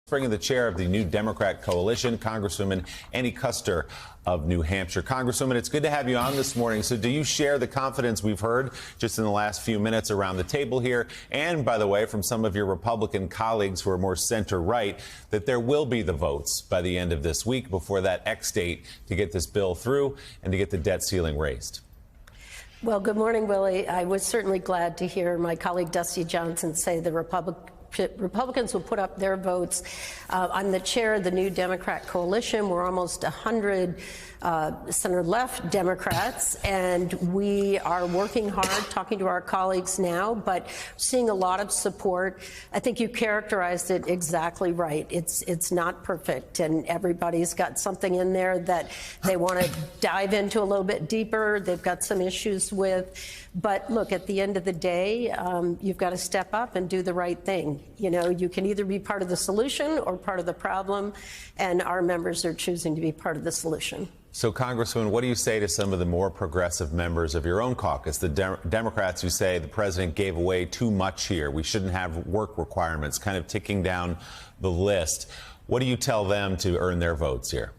Bringing the chair of the New Democrat Coalition, Congresswoman Annie Kuster of New Hampshire. Congresswoman, it's good to have you on this morning. So do you share the confidence we've heard just in the last few minutes around the table here, and, by the way, from some of your Republican colleagues who are more center-right, that there will be the votes by the end of this week before that X date to get this bill through and to get the debt ceiling raised? Well, good morning, Willie. I was certainly glad to hear my colleague Dusty Johnson say the Republicans will put up their votes. I'm the chair of the New Democrat Coalition. We're almost 100 center-left Democrats, and we are working hard, talking to our colleagues now, but seeing a lot of support. I think you characterized it exactly right. It's not perfect, and everybody's got something in there that they want to dive into a little bit deeper. They've got some issues with. But look, at the end of the day, you've got to step up and do the right thing. You know, you can either be part of the solution or part of the problem, and our members are choosing to be part of the solution. So, Congresswoman, what do you say to some of the more progressive members of your own caucus, the Democrats who say the president gave away too much here? We shouldn't have work requirements, kind of ticking down the list. What do you tell them to earn their votes here?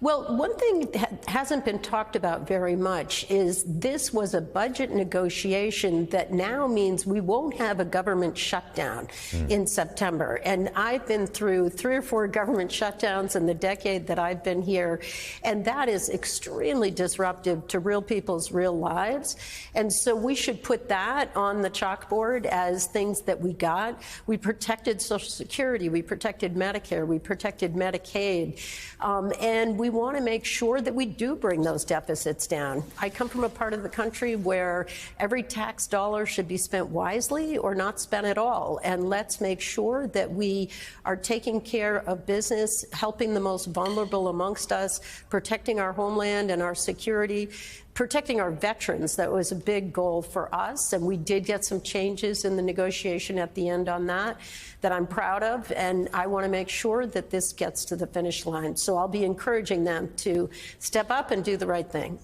Well, one thing that hasn't been talked about very much is this was a budget negotiation that now means we won't have a government shutdown in September. And I've been through 3 or 4 government shutdowns in the decade that I've been here, and that is extremely disruptive to real people's real lives. And so we should put that on the chalkboard as things that we got. We protected Social Security, we protected Medicare, we protected Medicaid, and we want to make sure that we do bring those deficits down. I come from a part of the country where every tax dollar should be spent wisely or not spent at all. And let's make sure that we are taking care of business, helping the most vulnerable amongst us, protecting our homeland and our security, protecting our veterans. That was a big goal for us, and we did get some changes in the negotiation at the end on that I'm proud of, and I want to make sure that this gets to the finish line. So I'll be encouraging them to step up and do the right thing.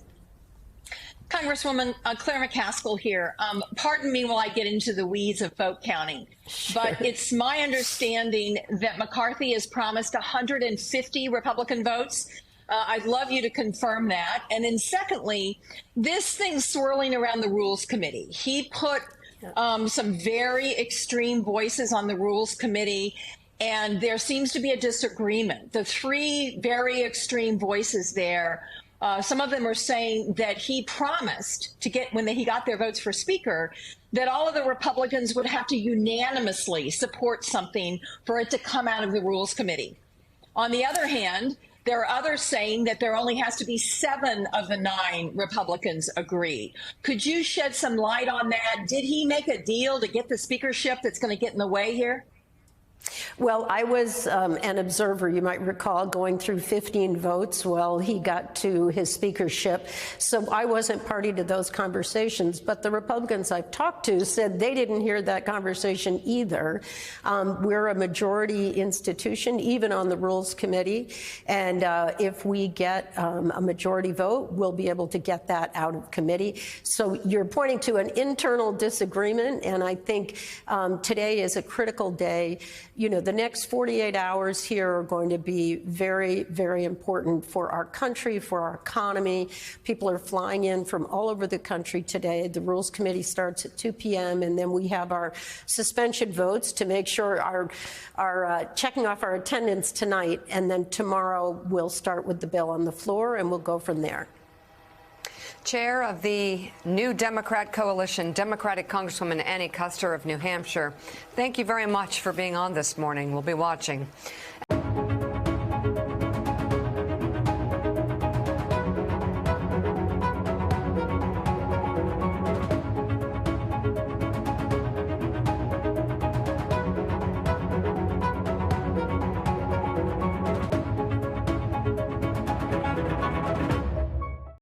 Congresswoman Claire McCaskill here. Pardon me while I get into the weeds of vote counting, but it's my understanding that McCarthy has promised 150 Republican votes. I'd love you to confirm that. And then secondly, this thing swirling around the Rules Committee. He put some very extreme voices on the Rules Committee, and there seems to be a disagreement. The 3 very extreme voices there, some of them are saying that he promised to get, when he got their votes for Speaker, that all of the Republicans would have to unanimously support something for it to come out of the Rules Committee. On the other hand, there are others saying that there only has to be 7 of the 9 Republicans agree. Could you shed some light on that? Did he make a deal to get the speakership that's going to get in the way here? Well, I was an observer, you might recall, going through 15 votes while he got to his speakership. So I wasn't party to those conversations, but the Republicans I've talked to said they didn't hear that conversation either. We're a majority institution, even on the Rules Committee, and if we get a majority vote, we'll be able to get that out of committee. So you're pointing to an internal disagreement, and I think today is a critical day. You know, the next 48 hours here are going to be very, very important for our country, for our economy. People are flying in from all over the country today. The Rules Committee starts at 2 p.m., and then we have our suspension votes to make sure our checking off our attendance tonight, and then tomorrow we'll start with the bill on the floor, and we'll go from there. Chair of the New Democrat Coalition, Democratic Congresswoman Annie Kuster of New Hampshire, thank you very much for being on this morning. We'll be watching.